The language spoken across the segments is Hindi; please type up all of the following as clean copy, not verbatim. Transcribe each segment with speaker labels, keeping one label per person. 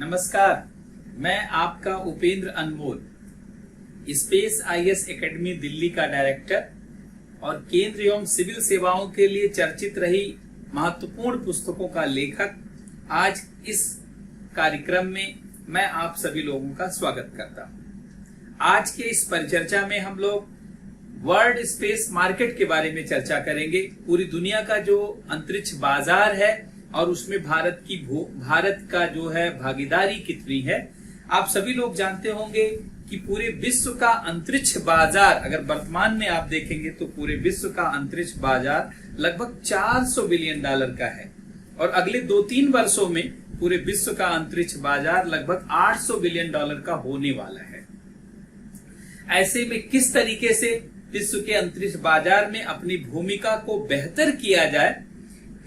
Speaker 1: नमस्कार, मैं आपका उपेंद्र अनमोल, स्पेस आईएएस एकेडमी दिल्ली का डायरेक्टर और केंद्र एवं सिविल सेवाओं के लिए चर्चित रही महत्वपूर्ण पुस्तकों का लेखक। आज इस कार्यक्रम में मैं आप सभी लोगों का स्वागत करता हूं। आज के इस परिचर्चा में हम लोग वर्ल्ड स्पेस मार्केट के बारे में चर्चा करेंगे। पूरी दुनिया का जो अंतरिक्ष बाजार है और उसमें भारत का जो है भागीदारी कितनी है। आप सभी लोग जानते होंगे कि पूरे विश्व का अंतरिक्ष बाजार अगर वर्तमान में आप देखेंगे तो पूरे विश्व का अंतरिक्ष बाजार लगभग 400 बिलियन डॉलर का है और अगले 2-3 वर्षों में पूरे विश्व का अंतरिक्ष बाजार लगभग 800 बिलियन डॉलर का होने वाला है। ऐसे में किस तरीके से विश्व के अंतरिक्ष बाजार में अपनी भूमिका को बेहतर किया जाए,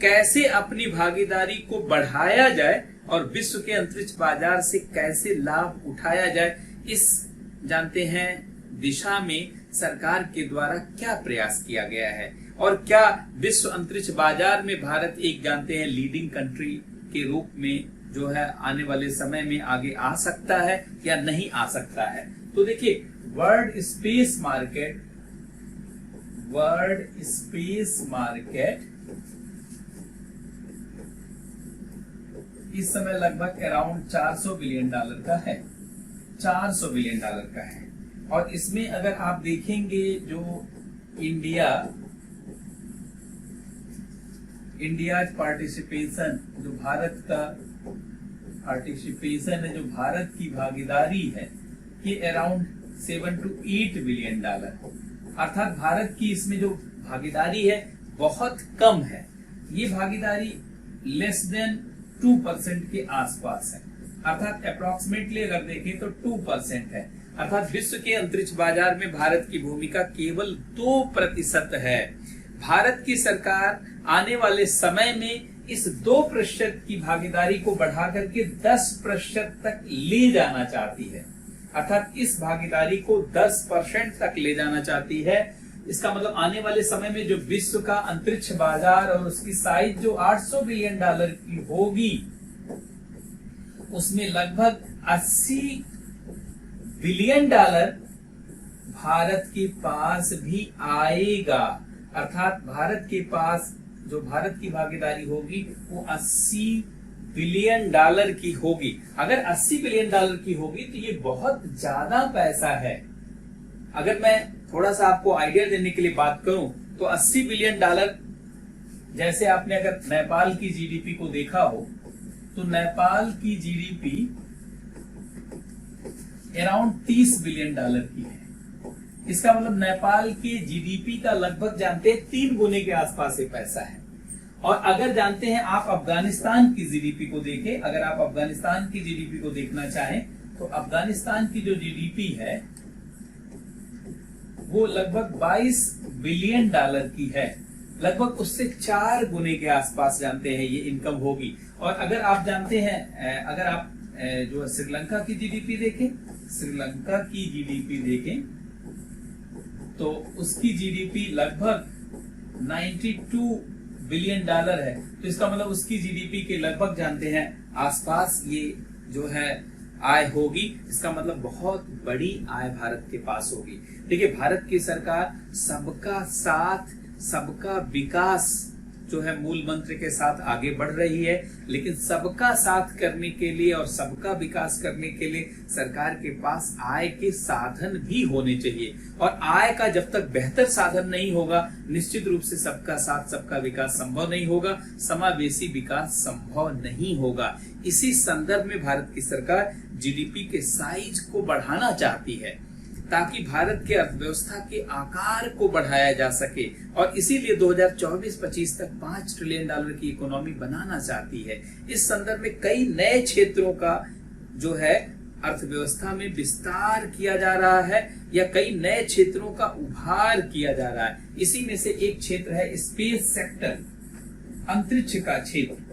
Speaker 1: कैसे अपनी भागीदारी को बढ़ाया जाए और विश्व के अंतरिक्ष बाजार से कैसे लाभ उठाया जाए, इस जानते हैं दिशा में सरकार के द्वारा क्या प्रयास किया गया है और क्या विश्व अंतरिक्ष बाजार में भारत एक जानते हैं लीडिंग कंट्री के रूप में जो है आने वाले समय में आगे आ सकता है या नहीं आ सकता है। तो देखिए, वर्ल्ड स्पेस मार्केट इस समय लगभग अराउंड 400 बिलियन डॉलर का है। 400 बिलियन डॉलर का है और इसमें अगर आप देखेंगे जो इंडिया पार्टिसिपेशन, जो भारत का पार्टिसिपेशन है, जो भारत की भागीदारी है, ये अराउंड 7 to 8 बिलियन डॉलर, अर्थात भारत की इसमें जो भागीदारी है बहुत कम है। ये भागीदारी लेस देन 2% के आसपास है, अर्थात अप्रोक्सीमेटली अगर देखें तो 2% है। अर्थात विश्व के अंतरिक्ष बाजार में भारत की भूमिका केवल 2% है। भारत की सरकार आने वाले समय में इस 2% की भागीदारी को बढ़ा करके 10% तक ले जाना चाहती है, अर्थात इस भागीदारी को 10% तक ले जाना चाहती है। इसका मतलब आने वाले समय में जो विश्व का अंतरिक्ष बाजार और उसकी साइज जो 800 बिलियन डॉलर की होगी, उसमें लगभग 80 बिलियन डॉलर भारत के पास भी आएगा। अर्थात भारत के पास जो भारत की भागीदारी होगी वो 80 बिलियन डॉलर की होगी। अगर 80 बिलियन डॉलर की होगी तो ये बहुत ज्यादा पैसा है। अगर मैं थोड़ा सा आपको आइडिया देने के लिए बात करूं तो 80 बिलियन डॉलर, जैसे आपने अगर नेपाल की जीडीपी को देखा हो तो नेपाल की जीडीपी अराउंड 30 बिलियन डॉलर की है। इसका मतलब नेपाल के जीडीपी का लगभग जानते हैं 3 गुने के आसपास ये पैसा है। और अगर जानते हैं आप अफगानिस्तान की जीडीपी को देखें, अगर आप अफगानिस्तान की जीडीपी को देखना चाहें तो अफगानिस्तान की जो जीडीपी है वो लगभग 22 बिलियन डॉलर की है। लगभग उससे 4 गुने के आसपास जानते हैं ये इनकम होगी। और अगर आप जानते हैं, अगर आप जो श्रीलंका की जीडीपी देखें, श्रीलंका की जीडीपी देखें तो उसकी जीडीपी लगभग 92 बिलियन डॉलर है। तो इसका मतलब उसकी जीडीपी के लगभग जानते हैं आसपास ये जो है आय होगी। इसका मतलब बहुत बड़ी आय भारत के पास होगी। देखिए, भारत की सरकार सबका साथ सबका विकास जो है मूल मंत्र के साथ आगे बढ़ रही है, लेकिन सबका साथ करने के लिए और सबका विकास करने के लिए सरकार के पास आय के साधन भी होने चाहिए। और आय का जब तक बेहतर साधन नहीं होगा, निश्चित रूप से सबका साथ सबका विकास संभव नहीं होगा, समावेशी विकास संभव नहीं होगा। इसी संदर्भ में भारत की सरकार जीडीपी के साइज को बढ़ाना चाहती है ताकि भारत के अर्थव्यवस्था के आकार को बढ़ाया जा सके और इसीलिए 2024-25 तक 5 ट्रिलियन डॉलर की इकोनॉमी बनाना चाहती है। इस संदर्भ में कई नए क्षेत्रों का जो है अर्थव्यवस्था में विस्तार किया जा रहा है या कई नए क्षेत्रों का उभार किया जा रहा है। इसी में से एक क्षेत्र है स्पेस सेक्टर, अंतरिक्ष का क्षेत्र।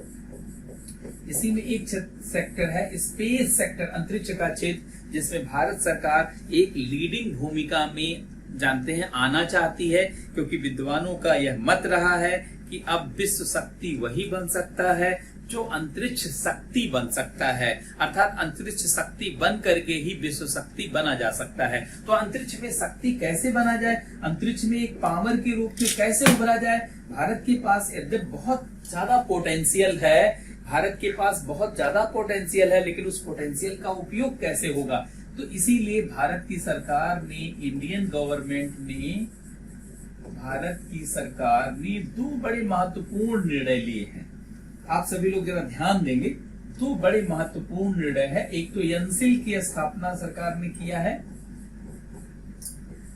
Speaker 1: इसी में एक सेक्टर है स्पेस सेक्टर, अंतरिक्ष का क्षेत्र, जिसमें भारत सरकार एक लीडिंग भूमिका में जानते हैं आना चाहती है, क्योंकि विद्वानों का यह मत रहा है कि अब विश्व शक्ति वही बन सकता है जो अंतरिक्ष शक्ति बन सकता है, अर्थात अंतरिक्ष शक्ति बन करके ही विश्व शक्ति बना जा सकता है। तो अंतरिक्ष में शक्ति कैसे बना जाए, अंतरिक्ष में एक पावर के रूप में कैसे उभरा जाए। भारत के पास यद्यपि बहुत ज्यादा पोटेंशियल है, भारत के पास बहुत ज्यादा पोटेंशियल है, लेकिन उस पोटेंशियल का उपयोग कैसे होगा। तो इसीलिए भारत की सरकार ने, इंडियन गवर्नमेंट ने, भारत की सरकार ने दो बड़े महत्वपूर्ण निर्णय लिए हैं। आप सभी लोग जरा ध्यान देंगे, दो बड़े महत्वपूर्ण निर्णय है। एक तो एनसीएल की स्थापना सरकार ने किया है,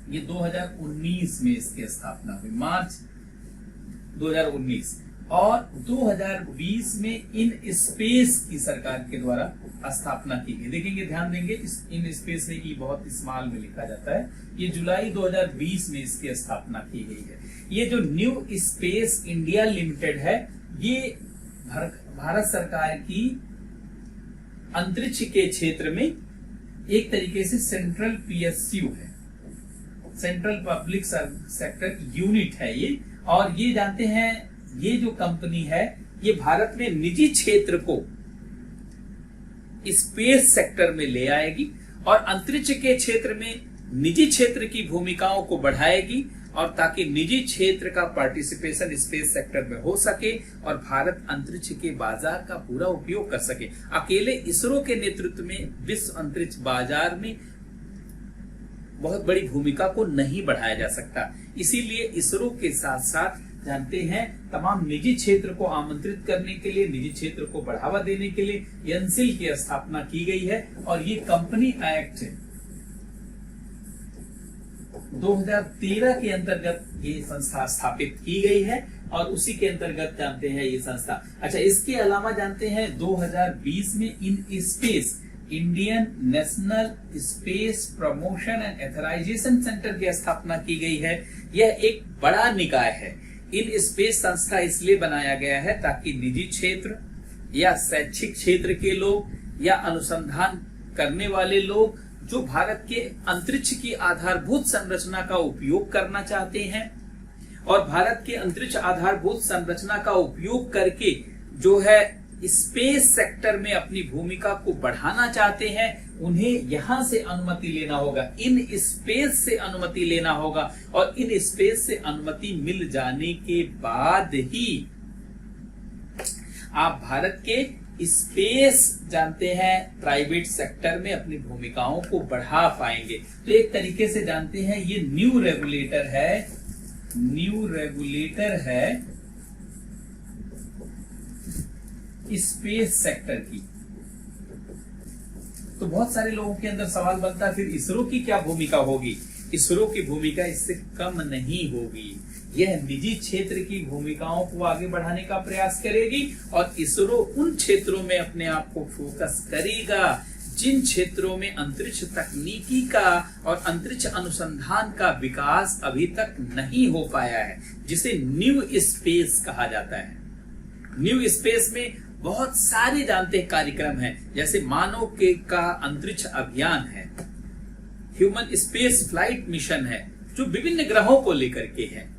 Speaker 1: ये 2019 में इसकी स्थापना हुई, मार्च 2019, और 2020 में इन स्पेस की सरकार के द्वारा स्थापना की गई। देखेंगे, ध्यान देंगे, इन स्पेस में ई बहुत स्मॉल में लिखा जाता है। ये जुलाई 2020 में इसकी स्थापना की गई है। ये जो न्यू स्पेस इंडिया लिमिटेड है, ये भारत सरकार की अंतरिक्ष के क्षेत्र में एक तरीके से सेंट्रल पीएसयू है, सेंट्रल पब्लिक सेक्टर यूनिट है ये। और ये जानते हैं, ये जो कंपनी है ये भारत में निजी क्षेत्र को स्पेस सेक्टर में ले आएगी और अंतरिक्ष के क्षेत्र में निजी क्षेत्र की भूमिकाओं को बढ़ाएगी, और ताकि निजी क्षेत्र का पार्टिसिपेशन स्पेस सेक्टर में हो सके और भारत अंतरिक्ष के बाजार का पूरा उपयोग कर सके। अकेले इसरो के नेतृत्व में विश्व अंतरिक्ष बाजार में बहुत बड़ी भूमिका को नहीं बढ़ाया जा सकता। इसीलिए इसरो के साथ साथ जानते हैं तमाम निजी क्षेत्र को आमंत्रित करने के लिए, निजी क्षेत्र को बढ़ावा देने के लिए एनसीएल की स्थापना की गई है। और ये कंपनी एक्ट 2013 के अंतर्गत ये संस्था स्थापित की गई है और उसी के अंतर्गत जानते हैं ये संस्था। अच्छा, इसके अलावा जानते हैं 2020 में in space Indian national space promotion and authorisation centre की स्थापना की गई है। यह एक बड़ा निकाय है। इन स्पेस संस्था इसलिए बनाया गया है ताकि निजी क्षेत्र या शैक्षिक क्षेत्र के लोग या अनुसंधान करने वाले लोग जो भारत के अंतरिक्ष की आधारभूत संरचना का उपयोग करना चाहते हैं और भारत के अंतरिक्ष आधारभूत संरचना का उपयोग करके जो है स्पेस सेक्टर में अपनी भूमिका को बढ़ाना चाहते हैं, उन्हें यहां से अनुमति लेना होगा, इन स्पेस से अनुमति लेना होगा। और इन स्पेस से अनुमति मिल जाने के बाद ही आप भारत के स्पेस जानते हैं प्राइवेट सेक्टर में अपनी भूमिकाओं को बढ़ा पाएंगे। तो एक तरीके से जानते हैं ये न्यू रेगुलेटर है स्पेस सेक्टर की। तो बहुत सारे लोगों के अंदर सवाल बनता है फिर इसरो की क्या भूमिका होगी। इसरो की भूमिका इससे कम नहीं होगी। यह निजी क्षेत्र की भूमिकाओं को आगे बढ़ाने का प्रयास करेगी और इसरो उन क्षेत्रों में अपने आप को फोकस करेगा जिन क्षेत्रों में अंतरिक्ष तकनीकी का और अंतरिक्ष अनुसंधान का विकास अभी तक नहीं हो पाया है, जिसे न्यू स्पेस कहा जाता है। न्यू स्पेस में बहुत सारे जानते हैं कार्यक्रम हैं, जैसे मानव के का अंतरिक्ष अभियान है, ह्यूमन स्पेस फ्लाइट मिशन है जो विभिन्न ग्रहों को लेकर के है।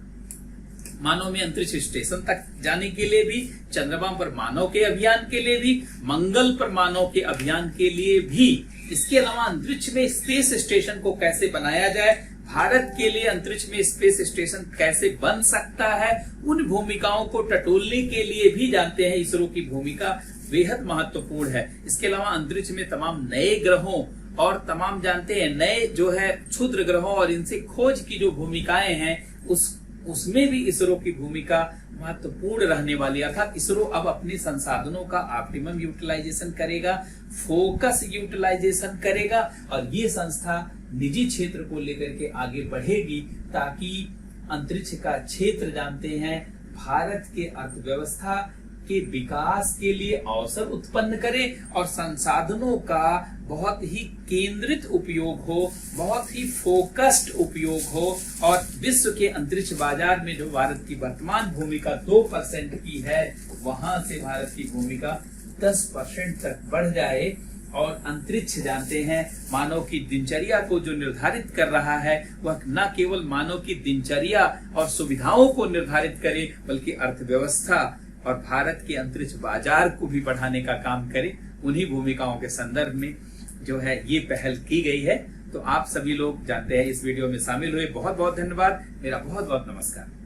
Speaker 1: मानव में अंतरिक्ष स्टेशन तक जाने के लिए भी, चंद्रमा पर मानव के अभियान के लिए भी, मंगल पर मानव के अभियान के लिए भी। इसके अलावा अंतरिक्ष में स्पेस स्टेशन को कैसे बनाया जाए, भारत के लिए अंतरिक्ष में स्पेस स्टेशन कैसे बन सकता है, उन भूमिकाओं को टटोलने के लिए भी जानते हैं इसरो की भूमिका बेहद महत्वपूर्ण है। इसके अलावा अंतरिक्ष में तमाम नए ग्रहों और तमाम जानते हैं नए जो है क्षुद्र ग्रहों और इनसे खोज की जो भूमिकाएं हैं उसमें भी इसरो की भूमिका महत्वपूर्ण रहने वाली। अर्थात इसरो अब अपने संसाधनों का ऑप्टिमम यूटिलाइजेशन करेगा, फोकस यूटिलाइजेशन करेगा और ये संस्था निजी क्षेत्र को लेकर के आगे बढ़ेगी ताकि अंतरिक्ष का क्षेत्र जानते हैं भारत के अर्थव्यवस्था के विकास के लिए अवसर उत्पन्न करे और संसाधनों का बहुत ही केंद्रित उपयोग हो, बहुत ही फोकस्ड उपयोग हो और विश्व के अंतरिक्ष बाजार में जो भारत की वर्तमान भूमिका 2% की है, वहां से भारत की भूमिका 10% तक बढ़ जाए और अंतरिक्ष जानते हैं मानव की दिनचर्या को जो निर्धारित कर रहा है, वह न केवल मानव की दिनचर्या और सुविधाओं को निर्धारित करे बल्कि अर्थव्यवस्था और भारत के अंतरिक्ष बाजार को भी बढ़ाने का काम करे, उन्हीं भूमिकाओं के संदर्भ में जो है ये पहल की गई है। तो आप सभी लोग जानते हैं इस वीडियो में शामिल हुए, बहुत बहुत धन्यवाद, मेरा बहुत बहुत नमस्कार।